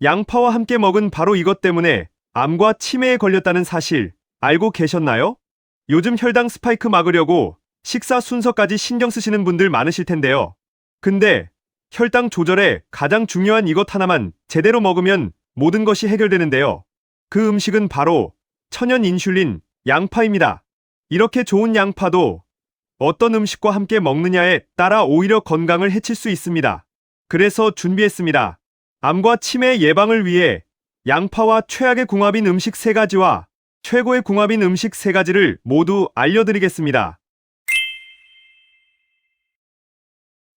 양파와 함께 먹은 바로 이것 때문에 암과 치매에 걸렸다는 사실 알고 계셨나요? 요즘 혈당 스파이크 막으려고 식사 순서까지 신경 쓰시는 분들 많으실 텐데요. 근데 혈당 조절에 가장 중요한 이것 하나만 제대로 먹으면 모든 것이 해결되는데요. 그 음식은 바로 천연 인슐린, 양파입니다. 이렇게 좋은 양파도 어떤 음식과 함께 먹느냐에 따라 오히려 건강을 해칠 수 있습니다. 그래서 준비했습니다. 암과 치매 예방을 위해 양파와 최악의 궁합인 음식 3가지와 최고의 궁합인 음식 3가지를 모두 알려드리겠습니다.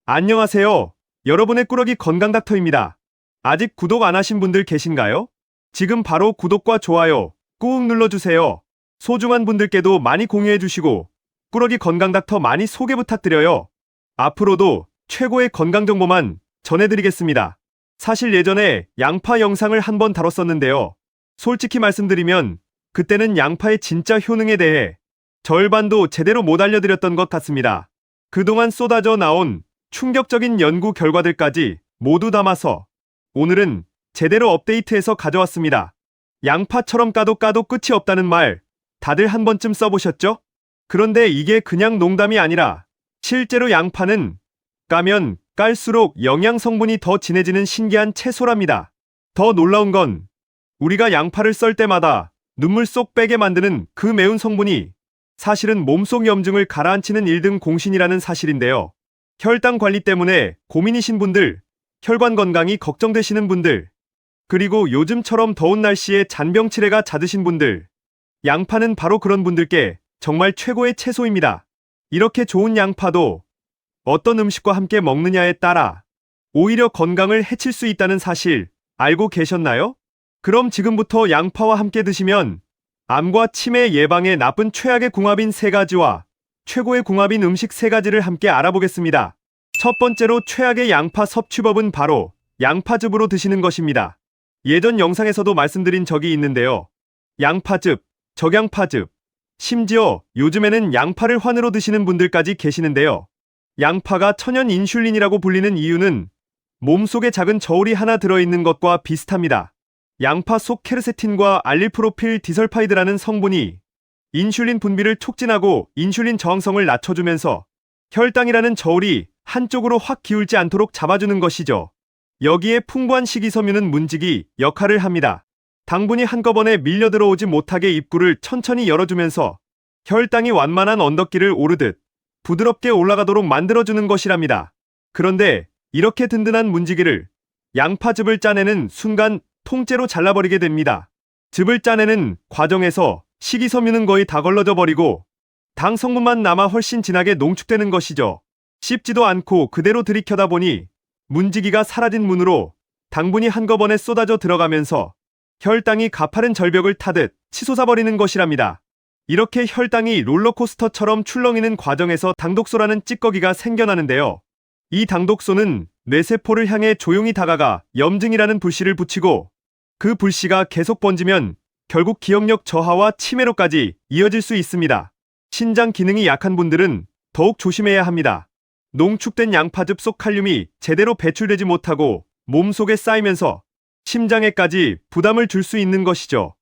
안녕하세요. 여러분의 꾸러기 건강닥터입니다. 아직 구독 안 하신 분들 계신가요? 지금 바로 구독과 좋아요 꾹 눌러주세요. 소중한 분들께도 많이 공유해주시고 꾸러기 건강닥터 많이 소개 부탁드려요. 앞으로도 최고의 건강정보만 전해드리겠습니다. 사실 예전에 양파 영상을 한번 다뤘었는데요. 솔직히 말씀드리면 그때는 양파의 진짜 효능에 대해 절반도 제대로 못 알려드렸던 것 같습니다. 그동안 쏟아져 나온 충격적인 연구 결과들까지 모두 담아서 오늘은 제대로 업데이트해서 가져왔습니다. 양파처럼 까도 끝이 없다는 말 다들 한 번쯤 써보셨죠? 그런데 이게 그냥 농담이 아니라 실제로 양파는 까면 깔수록 영양 성분이 더 진해지는 신기한 채소랍니다. 더 놀라운 건 우리가 양파를 썰 때마다 눈물 쏙 빼게 만드는 그 매운 성분이 사실은 몸속 염증을 가라앉히는 1등 공신이라는 사실인데요. 혈당 관리 때문에 고민이신 분들, 혈관 건강이 걱정되시는 분들, 그리고 요즘처럼 더운 날씨에 잔병 치레가 잦으신 분들, 양파는 바로 그런 분들께 정말 최고의 채소입니다. 이렇게 좋은 양파도 어떤 음식과 함께 먹느냐에 따라 오히려 건강을 해칠 수 있다는 사실 알고 계셨나요? 그럼 지금부터 양파와 함께 드시면 암과 치매 예방에 나쁜 최악의 궁합인 3가지와 최고의 궁합인 음식 3가지를 함께 알아보겠습니다. 첫 번째로 최악의 양파 섭취법은 바로 양파즙으로 드시는 것입니다. 예전 영상에서도 말씀드린 적이 있는데요. 양파즙, 적양파즙, 심지어 요즘에는 양파를 환으로 드시는 분들까지 계시는데요. 양파가 천연 인슐린이라고 불리는 이유는 몸속에 작은 저울이 하나 들어있는 것과 비슷합니다. 양파 속 케르세틴과 알릴프로필 디설파이드라는 성분이 인슐린 분비를 촉진하고 인슐린 저항성을 낮춰주면서 혈당이라는 저울이 한쪽으로 확 기울지 않도록 잡아주는 것이죠. 여기에 풍부한 식이섬유는 문지기 역할을 합니다. 당분이 한꺼번에 밀려 들어오지 못하게 입구를 천천히 열어주면서 혈당이 완만한 언덕길을 오르듯 부드럽게 올라가도록 만들어주는 것이랍니다. 그런데 이렇게 든든한 문지기를 양파즙을 짜내는 순간 통째로 잘라버리게 됩니다. 즙을 짜내는 과정에서 식이섬유는 거의 다 걸러져 버리고 당 성분만 남아 훨씬 진하게 농축되는 것이죠. 씹지도 않고 그대로 들이켜다 보니 문지기가 사라진 문으로 당분이 한꺼번에 쏟아져 들어가면서 혈당이 가파른 절벽을 타듯 치솟아버리는 것이랍니다. 이렇게 혈당이 롤러코스터처럼 출렁이는 과정에서 당독소라는 찌꺼기가 생겨나는데요. 이 당독소는 뇌세포를 향해 조용히 다가가 염증이라는 불씨를 붙이고 그 불씨가 계속 번지면 결국 기억력 저하와 치매로까지 이어질 수 있습니다. 신장 기능이 약한 분들은 더욱 조심해야 합니다. 농축된 양파즙 속 칼륨이 제대로 배출되지 못하고 몸속에 쌓이면서 심장에까지 부담을 줄 수 있는 것이죠.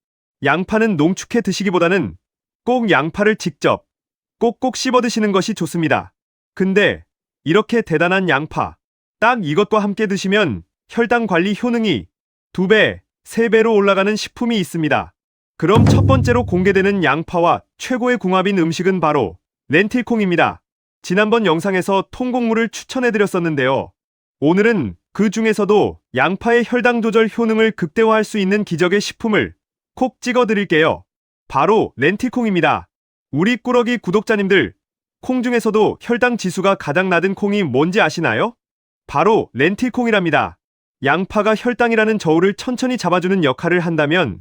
양파는 농축해 드시기보다는 꼭 양파를 직접 꼭꼭 씹어 드시는 것이 좋습니다. 근데 이렇게 대단한 양파, 딱 이것과 함께 드시면 혈당 관리 효능이 2배, 3배로 올라가는 식품이 있습니다. 그럼 첫 번째로 공개되는 양파와 최고의 궁합인 음식은 바로 렌틸콩입니다. 지난번 영상에서 통곡물을 추천해드렸었는데요. 오늘은 그 중에서도 양파의 혈당 조절 효능을 극대화할 수 있는 기적의 식품을 콕 찍어드릴게요. 바로 렌틸콩입니다. 우리 꾸러기 구독자님들, 콩 중에서도 혈당 지수가 가장 낮은 콩이 뭔지 아시나요? 바로 렌틸콩이랍니다. 양파가 혈당이라는 저울을 천천히 잡아주는 역할을 한다면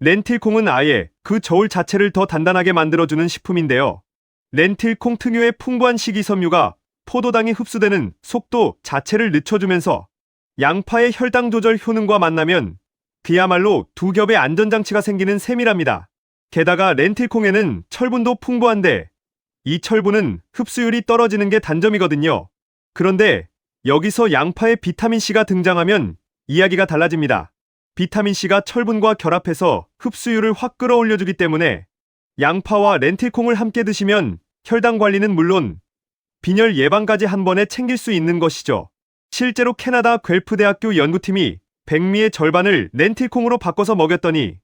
렌틸콩은 아예 그 저울 자체를 더 단단하게 만들어주는 식품인데요. 렌틸콩 특유의 풍부한 식이섬유가 포도당이 흡수되는 속도 자체를 늦춰주면서 양파의 혈당 조절 효능과 만나면 그야말로 두 겹의 안전장치가 생기는 셈이랍니다. 게다가 렌틸콩에는 철분도 풍부한데 이 철분은 흡수율이 떨어지는 게 단점이거든요. 그런데 여기서 양파의 비타민C가 등장하면 이야기가 달라집니다. 비타민C가 철분과 결합해서 흡수율을 확 끌어올려주기 때문에 양파와 렌틸콩을 함께 드시면 혈당 관리는 물론 빈혈 예방까지 한 번에 챙길 수 있는 것이죠. 실제로 캐나다 괵프대학교 연구팀이 백미의 절반을 렌틸콩으로 바꿔서 먹였더니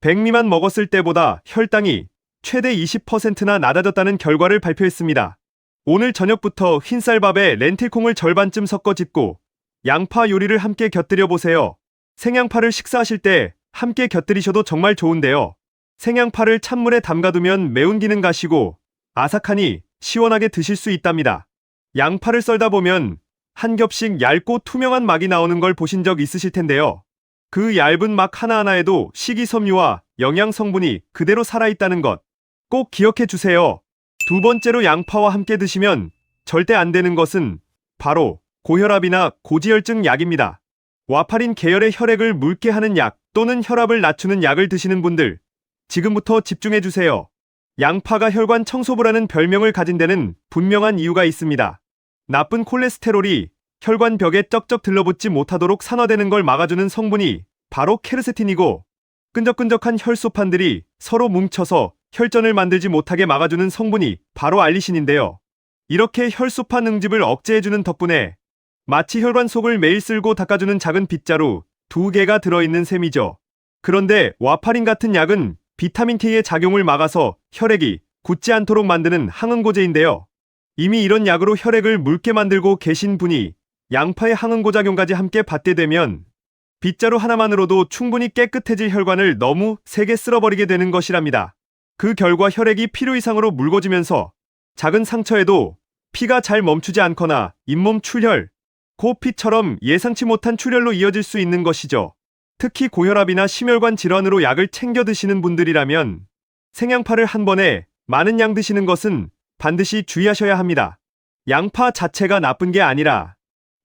백미만 먹었을 때보다 혈당이 최대 20%나 낮아졌다는 결과를 발표했습니다. 오늘 저녁부터 흰쌀밥에 렌틸콩을 절반쯤 섞어 짓고 양파 요리를 함께 곁들여 보세요. 생양파를 식사하실 때 함께 곁들이셔도 정말 좋은데요. 생양파를 찬물에 담가두면 매운 기능 가시고 아삭하니 시원하게 드실 수 있답니다. 양파를 썰다 보면 한 겹씩 얇고 투명한 막이 나오는 걸 보신 적 있으실 텐데요. 그 얇은 막 하나하나에도 식이섬유와 영양 성분이 그대로 살아있다는 것 꼭 기억해 주세요. 두 번째로 양파와 함께 드시면 절대 안 되는 것은 바로 고혈압이나 고지혈증 약입니다. 와파린 계열의 혈액을 묽게 하는 약 또는 혈압을 낮추는 약을 드시는 분들 지금부터 집중해 주세요. 양파가 혈관 청소부라는 별명을 가진 데는 분명한 이유가 있습니다. 나쁜 콜레스테롤이 혈관 벽에 쩍쩍 들러붙지 못하도록 산화되는 걸 막아주는 성분이 바로 케르세틴이고 끈적끈적한 혈소판들이 서로 뭉쳐서 혈전을 만들지 못하게 막아주는 성분이 바로 알리신인데요. 이렇게 혈소판 응집을 억제해주는 덕분에 마치 혈관 속을 매일 쓸고 닦아주는 작은 빗자루 2개가 들어있는 셈이죠. 그런데 와파린 같은 약은 비타민 K의 작용을 막아서 혈액이 굳지 않도록 만드는 항응고제인데요. 이미 이런 약으로 혈액을 묽게 만들고 계신 분이 양파의 항응고작용까지 함께 받게 되면 빗자루 하나만으로도 충분히 깨끗해질 혈관을 너무 세게 쓸어버리게 되는 것이랍니다. 그 결과 혈액이 필요 이상으로 묽어지면서 작은 상처에도 피가 잘 멈추지 않거나 잇몸 출혈, 코피처럼 예상치 못한 출혈로 이어질 수 있는 것이죠. 특히 고혈압이나 심혈관 질환으로 약을 챙겨 드시는 분들이라면 생양파를 한 번에 많은 양 드시는 것은 반드시 주의하셔야 합니다. 양파 자체가 나쁜 게 아니라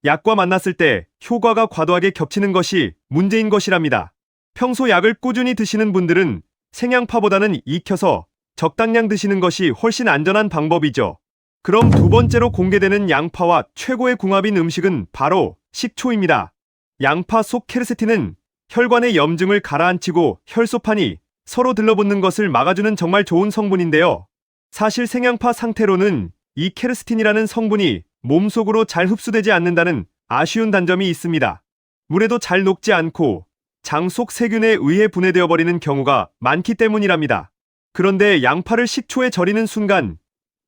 약과 만났을 때 효과가 과도하게 겹치는 것이 문제인 것이랍니다. 평소 약을 꾸준히 드시는 분들은 생양파보다는 익혀서 적당량 드시는 것이 훨씬 안전한 방법이죠. 그럼 두 번째로 공개되는 양파와 최고의 궁합인 음식은 바로 식초입니다. 양파 속 케르세틴은 혈관의 염증을 가라앉히고 혈소판이 서로 들러붙는 것을 막아주는 정말 좋은 성분인데요. 사실 생양파 상태로는 이 케르세틴이라는 성분이 몸속으로 잘 흡수되지 않는다는 아쉬운 단점이 있습니다. 물에도 잘 녹지 않고 장 속 세균에 의해 분해되어 버리는 경우가 많기 때문이랍니다. 그런데 양파를 식초에 절이는 순간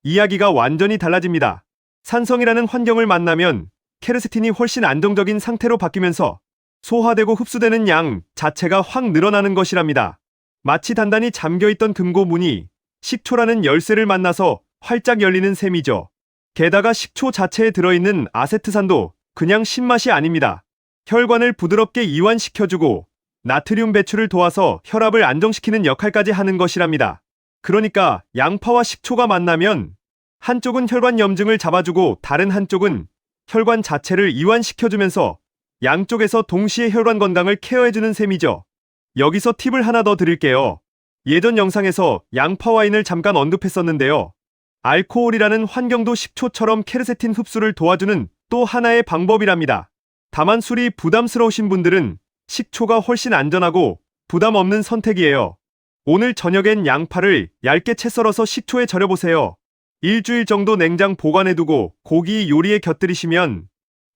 이야기가 완전히 달라집니다. 산성이라는 환경을 만나면 케르세틴이 훨씬 안정적인 상태로 바뀌면서 소화되고 흡수되는 양 자체가 확 늘어나는 것이랍니다. 마치 단단히 잠겨있던 금고 문이 식초라는 열쇠를 만나서 활짝 열리는 셈이죠. 게다가 식초 자체에 들어있는 아세트산도 그냥 신맛이 아닙니다. 혈관을 부드럽게 이완시켜주고 나트륨 배출을 도와서 혈압을 안정시키는 역할까지 하는 것이랍니다. 그러니까 양파와 식초가 만나면 한쪽은 혈관 염증을 잡아주고 다른 한쪽은 혈관 자체를 이완시켜주면서 양쪽에서 동시에 혈관 건강을 케어해주는 셈이죠. 여기서 팁을 하나 더 드릴게요. 예전 영상에서 양파 와인을 잠깐 언급했었는데요. 알코올이라는 환경도 식초처럼 케르세틴 흡수를 도와주는 또 하나의 방법이랍니다. 다만 술이 부담스러우신 분들은 식초가 훨씬 안전하고 부담 없는 선택이에요. 오늘 저녁엔 양파를 얇게 채 썰어서 식초에 절여보세요. 일주일 정도 냉장 보관해두고 고기 요리에 곁들이시면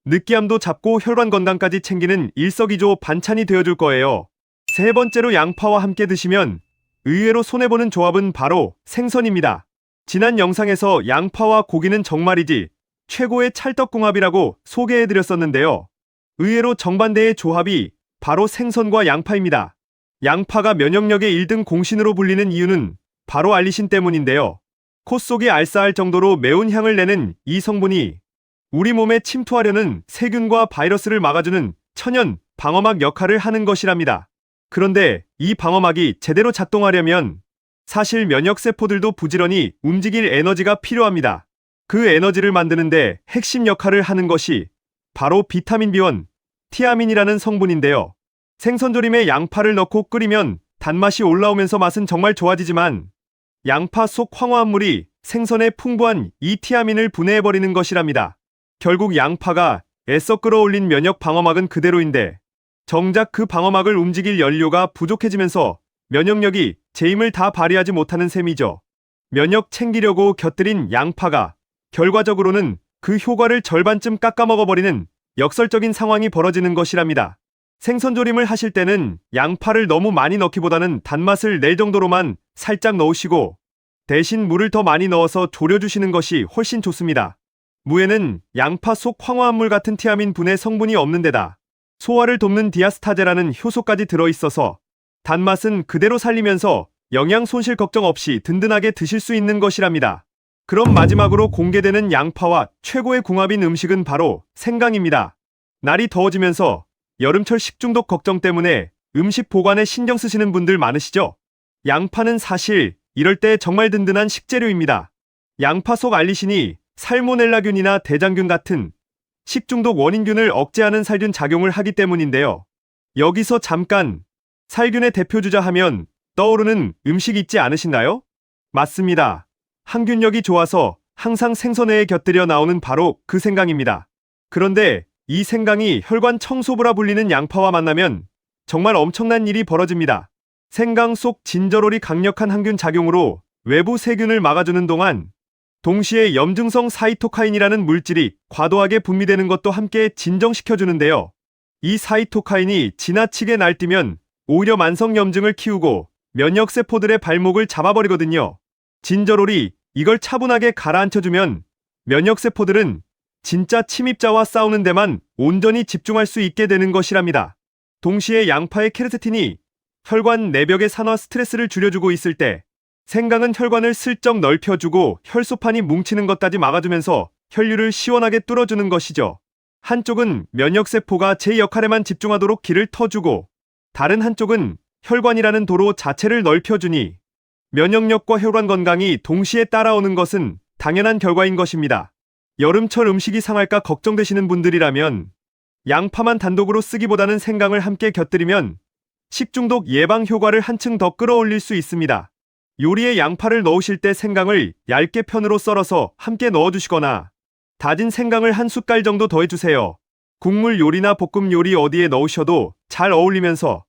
느끼함도 잡고 혈관 건강까지 챙기는 일석이조 반찬이 되어줄 거예요. 세 번째로 양파와 함께 드시면 의외로 손해보는 조합은 바로 생선입니다. 지난 영상에서 양파와 고기는 정말이지 최고의 찰떡궁합이라고 소개해드렸었는데요. 의외로 정반대의 조합이 바로 생선과 양파입니다. 양파가 면역력의 1등 공신으로 불리는 이유는 바로 알리신 때문인데요. 코 속이 알싸할 정도로 매운 향을 내는 이 성분이 우리 몸에 침투하려는 세균과 바이러스를 막아주는 천연 방어막 역할을 하는 것이랍니다. 그런데 이 방어막이 제대로 작동하려면 사실 면역세포들도 부지런히 움직일 에너지가 필요합니다. 그 에너지를 만드는데 핵심 역할을 하는 것이 바로 비타민 B1, 티아민이라는 성분인데요. 생선조림에 양파를 넣고 끓이면 단맛이 올라오면서 맛은 정말 좋아지지만 양파 속 황화합물이 생선에 풍부한 이 티아민을 분해해버리는 것이랍니다. 결국 양파가 애써 끌어올린 면역 방어막은 그대로인데 정작 그 방어막을 움직일 연료가 부족해지면서 면역력이 제 힘을 다 발휘하지 못하는 셈이죠. 면역 챙기려고 곁들인 양파가 결과적으로는 그 효과를 절반쯤 깎아먹어버리는 역설적인 상황이 벌어지는 것이랍니다. 생선조림을 하실 때는 양파를 너무 많이 넣기보다는 단맛을 낼 정도로만 살짝 넣으시고 대신 물을 더 많이 넣어서 졸여주시는 것이 훨씬 좋습니다. 무에는 양파 속 황화합물 같은 티아민 분해 성분이 없는 데다 소화를 돕는 디아스타제라는 효소까지 들어있어서 단맛은 그대로 살리면서 영양 손실 걱정 없이 든든하게 드실 수 있는 것이랍니다. 그럼 마지막으로 공개되는 양파와 최고의 궁합인 음식은 바로 생강입니다. 날이 더워지면서 여름철 식중독 걱정 때문에 음식 보관에 신경 쓰시는 분들 많으시죠? 양파는 사실 이럴 때 정말 든든한 식재료입니다. 양파 속 알리신이 살모넬라균이나 대장균 같은 식중독 원인균을 억제하는 살균 작용을 하기 때문인데요. 여기서 잠깐 살균의 대표주자 하면 떠오르는 음식 있지 않으신가요? 맞습니다. 항균력이 좋아서 항상 생선회에 곁들여 나오는 바로 그 생강입니다. 그런데 이 생강이 혈관 청소부라 불리는 양파와 만나면 정말 엄청난 일이 벌어집니다. 생강 속 진저롤이 강력한 항균 작용으로 외부 세균을 막아주는 동안 동시에 염증성 사이토카인이라는 물질이 과도하게 분비되는 것도 함께 진정시켜주는데요. 이 사이토카인이 지나치게 날뛰면 오히려 만성염증을 키우고 면역세포들의 발목을 잡아버리거든요. 진저롤이 이걸 차분하게 가라앉혀주면 면역세포들은 진짜 침입자와 싸우는 데만 온전히 집중할 수 있게 되는 것이랍니다. 동시에 양파의 케르세틴이 혈관 내벽의 산화 스트레스를 줄여주고 있을 때 생강은 혈관을 슬쩍 넓혀주고 혈소판이 뭉치는 것까지 막아주면서 혈류를 시원하게 뚫어주는 것이죠. 한쪽은 면역세포가 제 역할에만 집중하도록 길을 터주고 다른 한쪽은 혈관이라는 도로 자체를 넓혀주니 면역력과 혈관 건강이 동시에 따라오는 것은 당연한 결과인 것입니다. 여름철 음식이 상할까 걱정되시는 분들이라면 양파만 단독으로 쓰기보다는 생강을 함께 곁들이면 식중독 예방 효과를 한층 더 끌어올릴 수 있습니다. 요리에 양파를 넣으실 때 생강을 얇게 편으로 썰어서 함께 넣어주시거나 다진 생강을 한 숟갈 정도 더해주세요. 국물 요리나 볶음 요리 어디에 넣으셔도 잘 어울리면서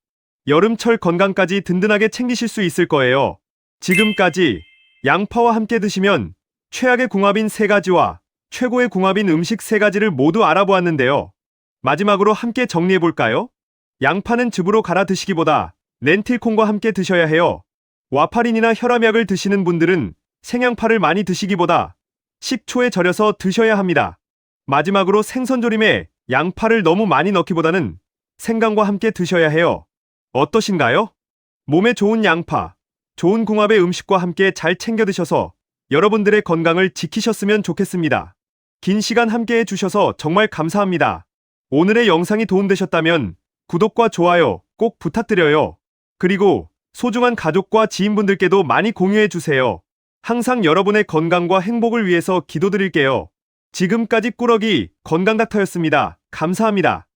여름철 건강까지 든든하게 챙기실 수 있을 거예요. 지금까지 양파와 함께 드시면 최악의 궁합인 3가지와 최고의 궁합인 음식 3가지를 모두 알아보았는데요. 마지막으로 함께 정리해볼까요? 양파는 즙으로 갈아 드시기보다 렌틸콩과 함께 드셔야 해요. 와파린이나 혈압약을 드시는 분들은 생양파를 많이 드시기보다 식초에 절여서 드셔야 합니다. 마지막으로 생선조림에 양파를 너무 많이 넣기보다는 생강과 함께 드셔야 해요. 어떠신가요? 몸에 좋은 양파, 좋은 궁합의 음식과 함께 잘 챙겨 드셔서 여러분들의 건강을 지키셨으면 좋겠습니다. 긴 시간 함께 해주셔서 정말 감사합니다. 오늘의 영상이 도움되셨다면 구독과 좋아요 꼭 부탁드려요. 그리고 소중한 가족과 지인분들께도 많이 공유해주세요. 항상 여러분의 건강과 행복을 위해서 기도드릴게요. 지금까지 꾸러기 건강닥터였습니다. 감사합니다.